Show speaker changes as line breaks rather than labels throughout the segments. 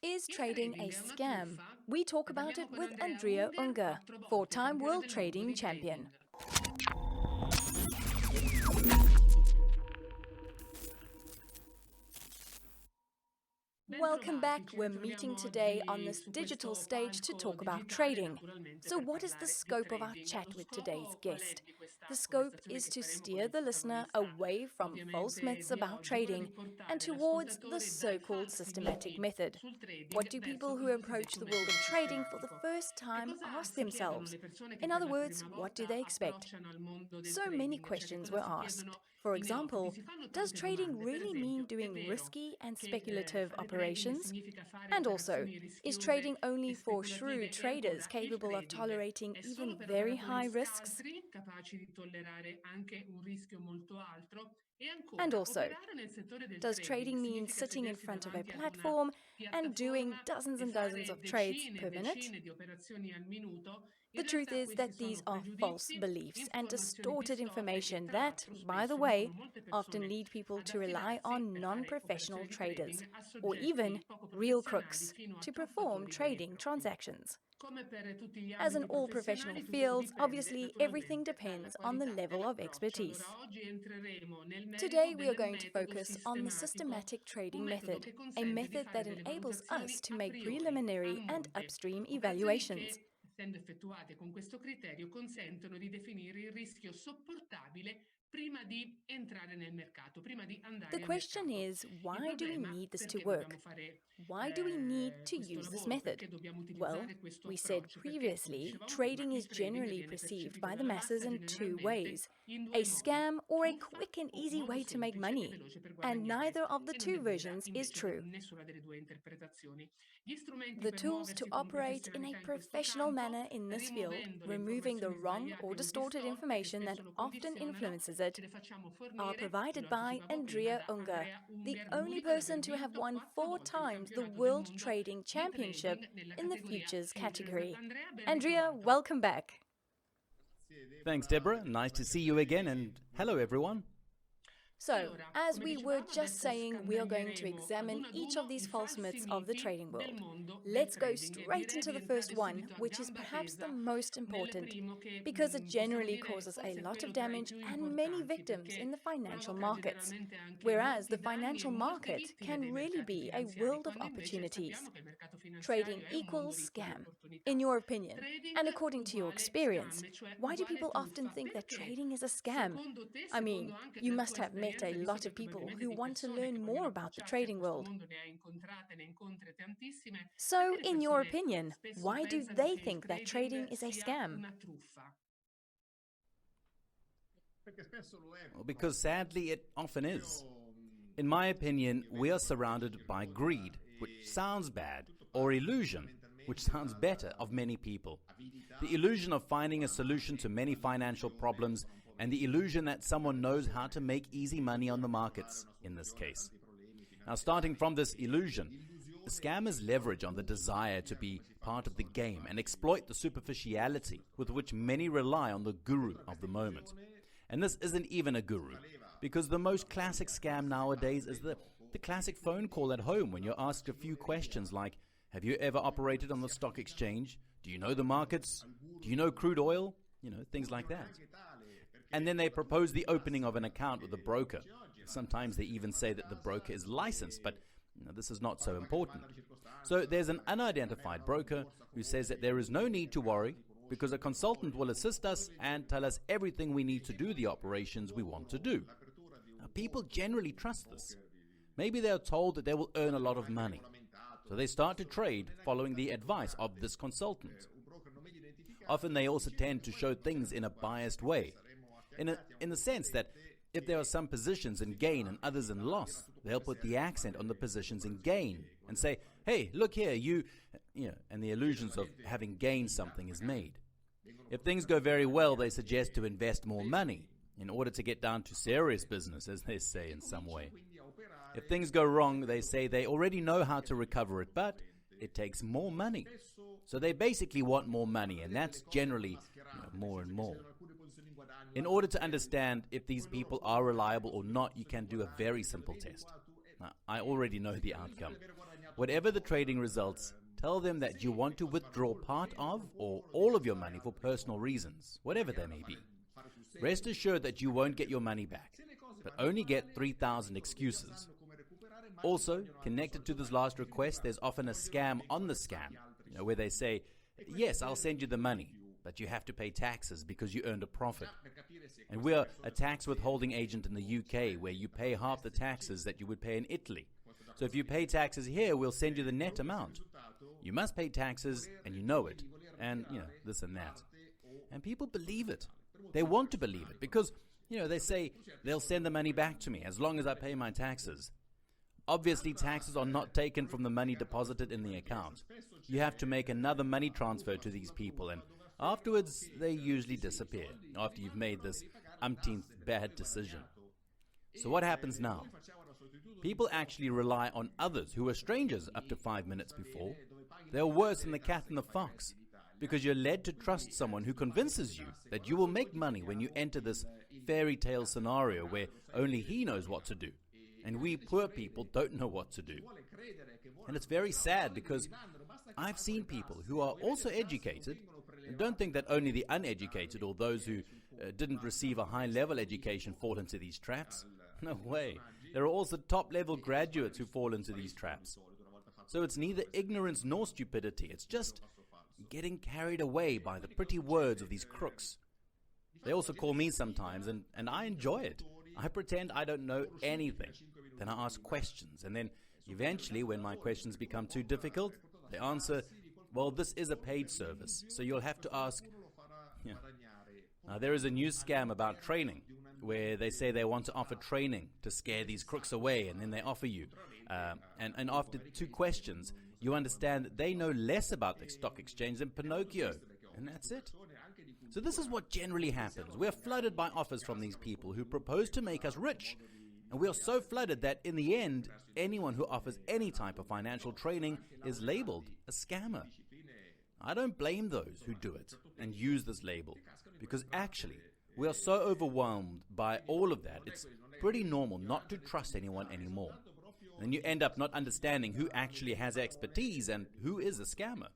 Is trading a scam? We talk about it with Andrea Unger, four-time world trading champion. Welcome back. We're meeting today on this digital stage to talk about trading. So what is the scope of our chat with today's guest? The scope is to steer the listener away from false myths about trading and towards the so-called systematic method. What do people who approach the world of trading for the first time ask themselves? In other words, what do they expect? So many questions were asked. For example, does trading really mean doing risky and speculative operations? And also, is trading only for shrewd traders capable of tolerating even very high risks? And also, does trading mean sitting in front of a platform and doing dozens and dozens of trades per minute? The truth is that these are false beliefs and distorted information that, by the way, often lead people to rely on non-professional traders, or even real crooks, to perform trading transactions. As in all professional fields, obviously everything depends on the level of expertise. Today we are going to focus on the systematic trading method, a method that enables us to make preliminary and upstream evaluations.
Essendo effettuate con questo criterio, consentono di definire il rischio sopportabile prima di entrare nel mercato, prima di andare
The
al
question
mercato.
is,
Il
why do we
problema,
need this to
perché
work?
dobbiamo fare
Why do we need to
questo
use this
lavoro,
method?
perché dobbiamo
Well,
utilizzare questo
we said
approccio, perché, come
previously,
dicevamo prima,
trading
il
is
trading
generally
viene
perceived
percepito
by the
dalla
masses
massa
in two
generalmente
ways:
in
a
due modi:
scam or a
truffa
quick and
o
easy
modo
way to make
semplice e
money.
veloce per
And
guadagnare.
neither of the
E non è
two
vera
versions is
invece
true.
nessuna delle due interpretazioni. Gli strumenti
The
per
tools to
muoversi con
operate in a
professionalità in questo
professional
campo,
manner in this field,
rimuovendo le
removing the
informazioni
wrong or
sbagliate o
distorted
distorte che
information that
spesso lo
often
condizionano,
influences
ce
it,
le facciamo
are
fornire, e
provided
lo
by
anticipavo prima,
Andrea
da
Unger,
Andrea
the
Unger,
only
l'unico ad aver
person to have
vinto
won
4
4
volte il
times the
campionato del
World
mondo
Trading
di
Championship
trading nella
in the
categoria
futures
futures.
category.
Andrea, ben
Andrea,
ritrovato.
welcome back.
Thanks, Deborah. Nice to see you again, and hello, everyone.
So, as
come
we were
dicevamo,
just
adesso
saying, we are going to
scandaglieremo
examine
ad
each
uno
of these
i
false
falsi
myths of the
miti
trading
del
world.
mondo del
Let's go
trading, e
straight
direi
into
di
the
entrare
first one,
subito a
which is
gamba
perhaps the
tesa
most
nel
important,
primo che
because it
possiamo
generally
dire
causes a
forse è
lot of
quello tra i
damage
più
and many
importanti,
victims in the
perché
financial
provoca
markets.
generalmente anche
Whereas
molti
the
danni e
financial
molte
market
vittime
can
dei
really
mercati
be a
finanziari,
world of
quando invece
opportunities.
sappiamo che il mercato
Trading
finanziario è un mondo
equals
ricco di
scam.
opportunità.
In your opinion,
Trading
and according to your
uguale
experience,
scam, cioè
why do
uguale
people often
truffa.
think that
Perché?
trading is a scam?
Secondo te,
I
secondo
mean,
anche
you
la
must
tua
have met a
esperienza, visto
lot
che
of people
probabilmente
who
di
want to
persone che
learn
vogliono
more about the
approcciarsi a
trading
questo
world.
mondo ne hai incontrate, ne incontri tantissime,
So,
perché le
in your
persone
opinion,
spesso
why do
pensano
they
che il
think that trading
trading
is a
sia
scam?
una truffa?
Well, because sadly, it often is. In my opinion, we are surrounded by greed, which sounds bad, or illusion, which sounds better, of many people. The illusion of finding a solution to many financial problems, and the illusion that someone knows how to make easy money on the markets, in this case. Now, starting from this illusion, the scammers leverage on the desire to be part of the game and exploit the superficiality with which many rely on the guru of the moment. And this isn't even a guru, because the most classic scam nowadays is the classic phone call at home when you're asked a few questions like, have you ever operated on the stock exchange? Do you know the markets? Do you know crude oil? Things like that. And then they propose the opening of an account with a broker. Sometimes they even say that the broker is licensed, but this is not so important. So there's an unidentified broker who says that there is no need to worry because a consultant will assist us and tell us everything we need to do the operations we want to do. Now, people generally trust this. Maybe they are told that they will earn a lot of money. So they start to trade following the advice of this consultant. Often they also tend to show things in a biased way, in the sense that if there are some positions in gain and others in loss, they'll put the accent on the positions in gain and say, hey, look here, and the illusions of having gained something is made. If things go very well, they suggest to invest more money in order to get down to serious business, as they say in some way. If things go wrong, they say they already know how to recover it, but it takes more money. So they basically want more money, and that's generally more and more. In order to understand if these people are reliable or not, you can do a very simple test. Now, I already know the outcome. Whatever the trading results, tell them that you want to withdraw part of or all of your money for personal reasons, whatever they may be. Rest assured that you won't get your money back, but only get 3,000 excuses. Also, connected to this last request, there's often a scam on the scam, where they say, yes, I'll send you the money, but you have to pay taxes because you earned a profit. And we're a tax withholding agent in the UK where you pay half the taxes that you would pay in Italy. So if you pay taxes here, we'll send you the net amount. You must pay taxes, and you know it, and, this and that. And people believe it. They want to believe it because, they say they'll send the money back to me as long as I pay my taxes. Obviously, taxes are not taken from the money deposited in the account. You have to make another money transfer to these people, and afterwards, they usually disappear after you've made this umpteenth bad decision. So what happens now? People actually rely on others who are strangers up to 5 minutes before. They're worse than the cat and the fox, because you're led to trust someone who convinces you that you will make money when you enter this fairy tale scenario where only he knows what to do, and we poor people don't know what to do. And it's very sad because I've seen people who are also educated and don't think that only the uneducated or those who didn't receive a high-level education fall into these traps. No way. There are also top-level graduates who fall into these traps. So it's neither ignorance nor stupidity. It's just getting carried away by the pretty words of these crooks. They also call me sometimes, and I enjoy it. I pretend I don't know anything. Then I ask questions, and then eventually, when my questions become too difficult, they answer, well, this is a paid service, so you'll have to ask. Now, there is a new scam about training, where they say they want to offer training to scare these crooks away, and then they offer you. And after 2 questions, you understand that they know less about the stock exchange than Pinocchio, and that's it. So this is what generally happens. We are flooded by offers from these people who propose to make us rich. And we are so flooded that in the end, anyone who offers any type of financial training is labeled a scammer. I don't blame those who do it and use this label, because actually, we are so overwhelmed by all of that, it's pretty normal not to trust anyone anymore. And you end up not understanding who actually has expertise and who is a scammer.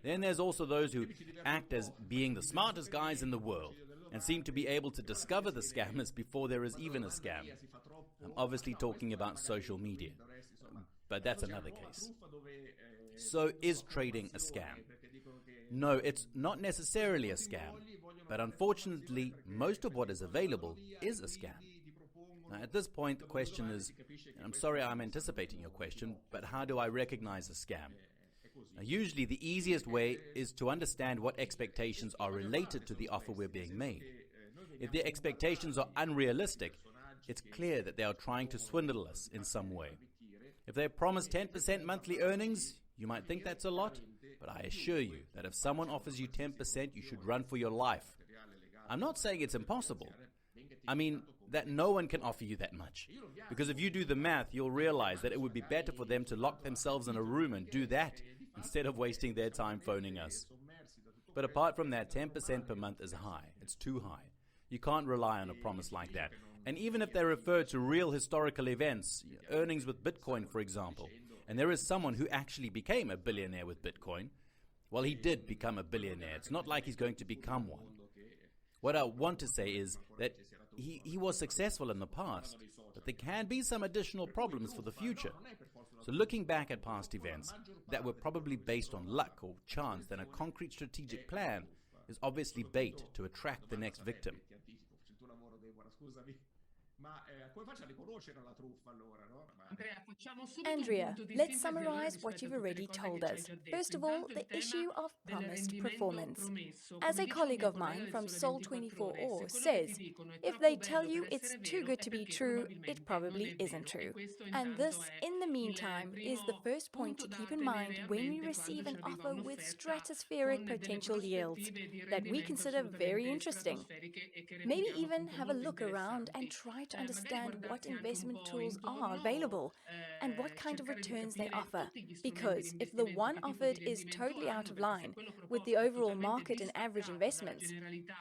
Then there's also those who act as being the smartest guys in the world and seem to be able to discover the scammers before there is even a scam. I'm obviously talking about social media, but that's another case. So is trading a scam? No, it's not necessarily a scam, but unfortunately, most of what is available is a scam. Now, at this point, the question is, and I'm sorry I'm anticipating your question, but how do I recognize a scam? Now, usually the easiest way is to understand what expectations are related to the offer we're being made. If the expectations are unrealistic, it's clear that they are trying to swindle us in some way. If they promise 10% monthly earnings, you might think that's a lot, but I assure you that if someone offers you 10%, you should run for your life. I'm not saying it's impossible. I mean that no one can offer you that much. Because if you do the math, you'll realize that it would be better for them to lock themselves in a room and do that instead of wasting their time phoning us. But apart from that, 10% per month is high. It's too high. You can't rely on a promise like that. And even if they refer to real historical events, earnings with Bitcoin, for example, and there is someone who actually became a billionaire with Bitcoin, well, he did become a billionaire. It's not like he's going to become one. What I want to say is that he was successful in the past, but there can be some additional problems for the future. So looking back at past events that were probably based on luck or chance than a concrete strategic plan is obviously bait to attract the next victim.
Andrea, let's summarize what you've already told us. First of all, the issue of promised performance. As a colleague of mine from Sol24Or says, if they tell you it's too good to be true, it probably isn't true. And this, in the meantime, is the first point to keep in mind when we receive an offer with stratospheric potential yields that we consider very interesting. Maybe even have a look around and try to understand what investment tools are available and what kind of returns they offer. Because if the one offered is totally out of line with the overall market and average investments,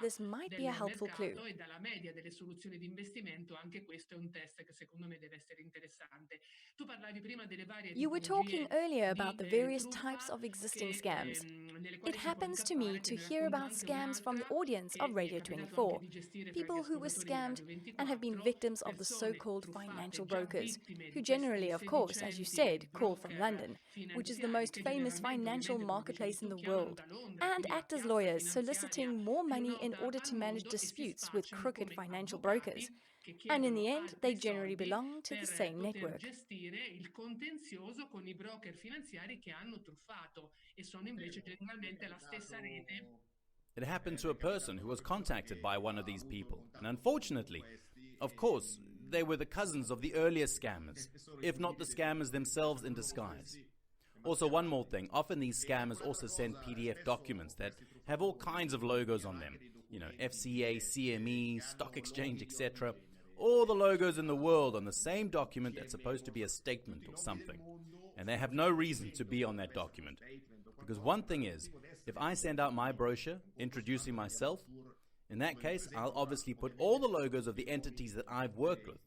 this might be a helpful clue.
E dalla media delle soluzioni di investimento, anche questo è un test che secondo me deve essere interessante. Tu parlavi prima delle varie
You were talking
tipologie
earlier
di
about the various
truffa
types of existing
che,
scams.
nelle
It
quali si può
happens to me
incappare, te
to
ne
hear
racconto
about
anche
scams from the
un'altra
audience
che
of
mi è
Radio
capitato anche
24.
di gestire fra gli
People who were
ascoltatori di
scammed
Radio
and have been
24,
victims of the
persone
so-called
truffate
financial
già
brokers,
vittime
who
di
generally,
questi
of course, as you
sedicenti
said, call from
broker
London, which is the
finanziari
most
che
famous
generalmente,
financial
ovviamente, come dicevi
marketplace in
tu,
the
chiamano
world,
da Londra,
and
quindi la
act as
piazza
lawyers,
finanziaria
soliciting more
più
money in
nota
order
al
to manage
mondo, e si
disputes with
spacciano
crooked
come
financial brokers.
avvocati che
And in
chiedono
the end, they
altri
generally
soldi
belong to the
per
same
poter
network.
gestire il contenzioso con i broker finanziari che hanno truffato, e sono invece generalmente la stessa rete.
It happened to a person who was contacted by one of these people. And unfortunately, of course, they were the cousins of the earlier scammers, if not the scammers themselves in disguise. Also, one more thing, often these scammers also send PDF documents that have all kinds of logos on them. You know, FCA, CME, stock exchange, etc. All the logos in the world on the same document that's supposed to be a statement or something. And they have no reason to be on that document. Because one thing is, if I send out my brochure introducing myself, in that case, I'll obviously put all the logos of the entities that I've worked with.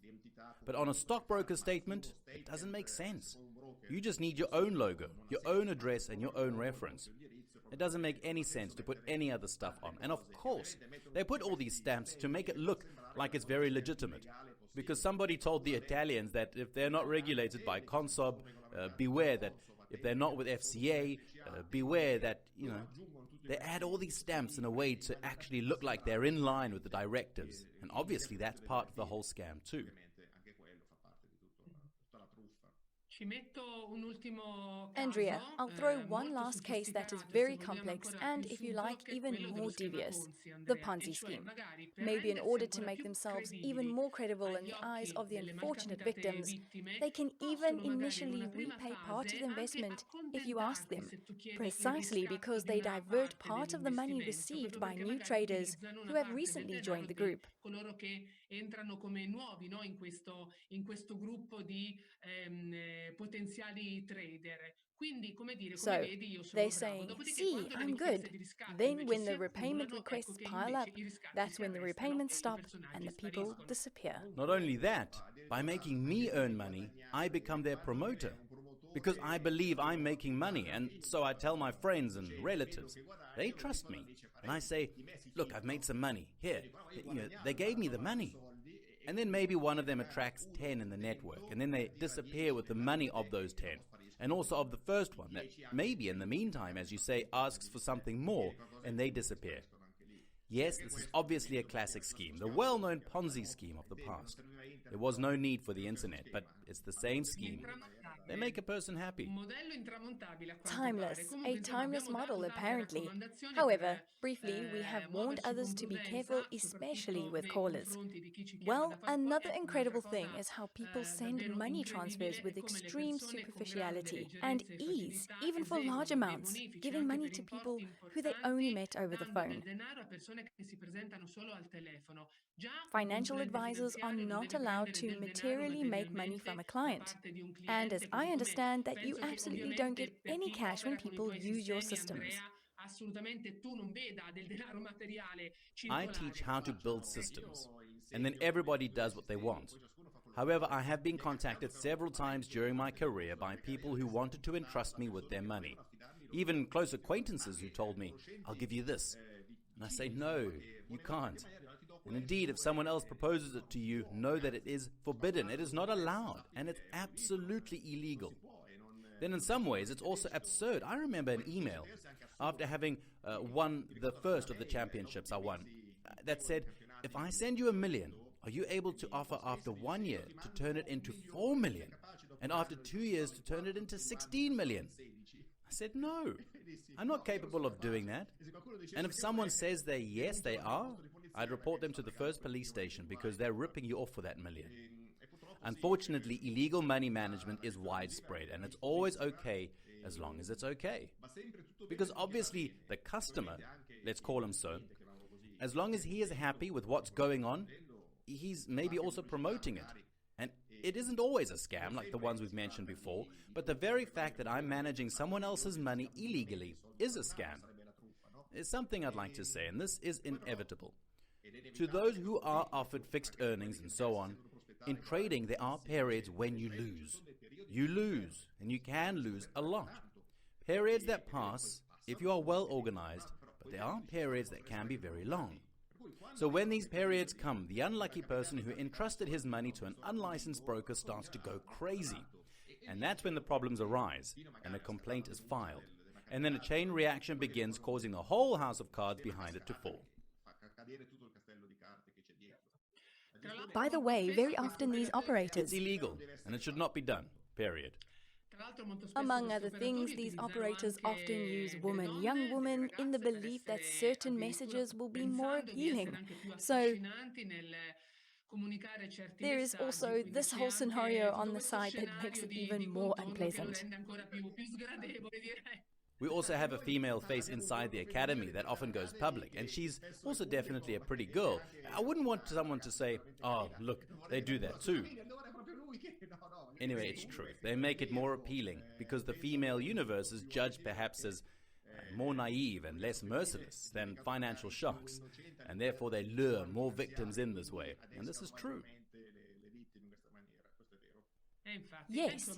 But on a stockbroker statement, it doesn't make sense. You just need your own logo, your own address, and your own reference. It doesn't make any sense to put any other stuff on. And of course, they put all these stamps to make it look like it's very legitimate. Because somebody told the Italians that if they're not regulated by Consob, beware that if they're not with FCA, beware that, they add all these stamps in a way to actually look like they're in line with the directives. And obviously that's part of the whole scam too.
Andrea, I'll throw one last case that is very complex and, if you like, even more devious: the Ponzi scheme. Maybe in order to make themselves even more credible in the eyes of the unfortunate victims, they can even initially repay part of the investment if you ask them, precisely because they divert part of the money received by new traders who have recently joined the group.
Coloro che entrano come nuovi, no, in questo gruppo di potenziali trader. Quindi, come dire, come
So,
vedi, io sono
they're
bravo.
saying,
Dopodiché,
see,
quando le
I'm
richieste
good.
di riscatto
Then
invece
when
si
the repayment
accumulano,
requests
ecco che
pile up,
invece i riscatti
that's
si
when the
arrestano
repayments
e i
stop
personaggi
and the people
spariscono.
disappear.
Not only that, by making me earn money, I become their promoter. Because I believe I'm making money, and so I tell my friends and relatives. They trust me. And I say, look, I've made some money. Here, they gave me the money. And then maybe one of them attracts 10 in the network, and then they disappear with the money of those 10. And also of the first one, that maybe in the meantime, as you say, asks for something more, and they disappear. Yes, this is obviously a classic scheme, the well-known Ponzi scheme of the past. There was no need for the internet, but it's the same scheme. They make a person happy.
Timeless, a timeless model apparently. However, briefly, we have warned others to be careful, especially with callers. Well, another incredible thing is how people send money transfers with extreme superficiality and ease, even for large amounts, giving money to people who they only met over the phone. Financial advisors are not allowed to materially make money from a client. And as I understand that you absolutely don't get any cash when people use your systems.
I teach how to build systems, and then everybody does what they want. However, I have been contacted several times during my career by people who wanted to entrust me with their money. Even close acquaintances who told me, I'll give you this. And I say, no, you can't. And indeed, if someone else proposes it to you, know that it is forbidden, it is not allowed, and it's absolutely illegal. Then in some ways, it's also absurd. I remember an email after having won the first of the championships I won that said, if I send you $1 million, are you able to offer after 1 year to turn it into 4 million? And after 2 years to turn it into 16 million? I said, no, I'm not capable of doing that. And if someone says yes, they are, I'd report them to the first police station because they're ripping you off for that million. Unfortunately, illegal money management is widespread, and it's always okay as long as it's okay. Because obviously the customer, let's call him so, as long as he is happy with what's going on, he's maybe also promoting it. And it isn't always a scam like the ones we've mentioned before, but the very fact that I'm managing someone else's money illegally is a scam. There's something I'd like to say, and this is inevitable. To those who are offered fixed earnings and so on, in trading there are periods when you lose. You lose, and you can lose a lot. Periods that pass if you are well organized, but there are periods that can be very long. So when these periods come, the unlucky person who entrusted his money to an unlicensed broker starts to go crazy. And that's when the problems arise, and a complaint is filed. And then a chain reaction begins, causing the whole house of cards behind it to fall.
By the way, very often these
It's
operators,
illegal, and it should not be done, period.
among other things, these operators often use women, young women, in the belief that certain messages will be more appealing. So there is also this whole scenario on the side that makes it even more unpleasant.
We also have a female face inside the academy that often goes public, and she's also definitely a pretty girl. I wouldn't want someone to say, oh, look, they do that too. Anyway, it's true. They make it more appealing because the female universe is judged perhaps as more naive and less merciless than financial sharks, and therefore they lure more victims in this way. And this is true.
Yes,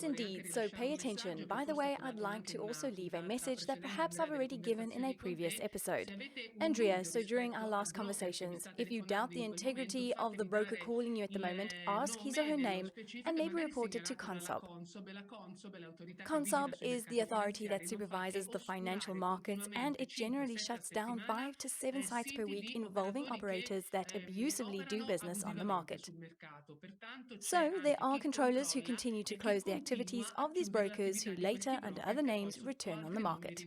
indeed. So pay attention. By the way, I'd like to also leave a message that perhaps I've already given in a previous episode. Andrea, so during our last conversations, if you doubt the integrity of the broker calling you at the moment, ask his or her name and maybe report it to CONSOB. CONSOB is the authority that supervises the financial markets, and it generally shuts down 5 to 7 sites per week involving operators that abusively do business on the market. So, there are controllers who continue to close the activities of these brokers who later, under other names, return on the market.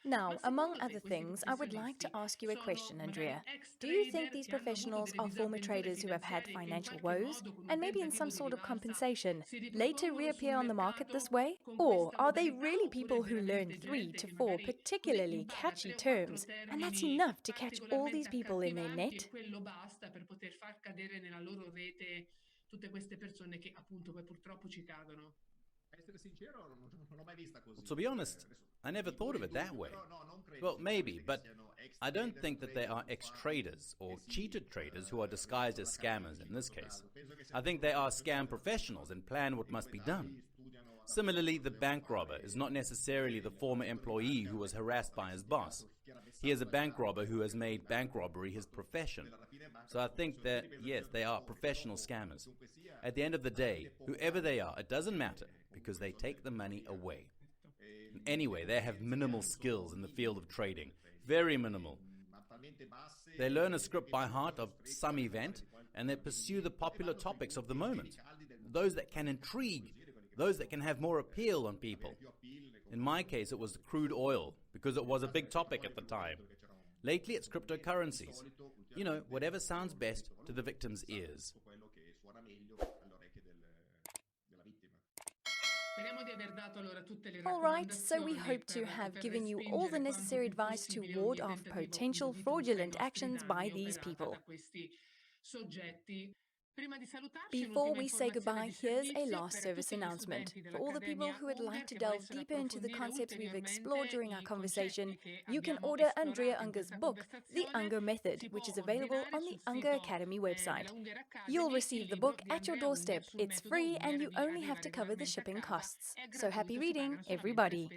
Now, among other things, I would like to ask you a question, Andrea. Do you think these professionals are former traders who have had financial woes, and maybe in some sort of compensation, later reappear on the market this way? Or are they really people who learn 3 to 4 particularly catchy terms, and that's enough to catch all these people in their net?
Nella loro rete tutte queste persone che appunto poi purtroppo ci cadono.
To be honest, I never thought of it that way. Well, maybe, but I don't think that they are ex-traders or cheated traders who are disguised as scammers in this case. I think they are scam professionals and plan what must be done. Similarly, the bank robber is not necessarily the former employee who was harassed by his boss. He is a bank robber who has made bank robbery his profession. So I think that, yes, they are professional scammers. At the end of the day, whoever they are, it doesn't matter because they take the money away. And anyway, they have minimal skills in the field of trading. Very minimal. They learn a script by heart of some event and they pursue the popular topics of the moment. Those that can intrigue, those that can have more appeal on people. In my case, it was crude oil because it was a big topic at the time. Lately, it's cryptocurrencies. You know, whatever sounds best to the victim's ears.
Alright, so we hope to have given you all the necessary advice to ward off potential fraudulent actions by these people. Before we say goodbye, here's a last service announcement. For all the people who would like to delve deeper into the concepts we've explored during our conversation, you can order Andrea Unger's book, The UNGER Method, which is available on the Unger Academy website. You'll receive the book at your doorstep. It's free and you only have to cover the shipping costs. So happy reading, everybody!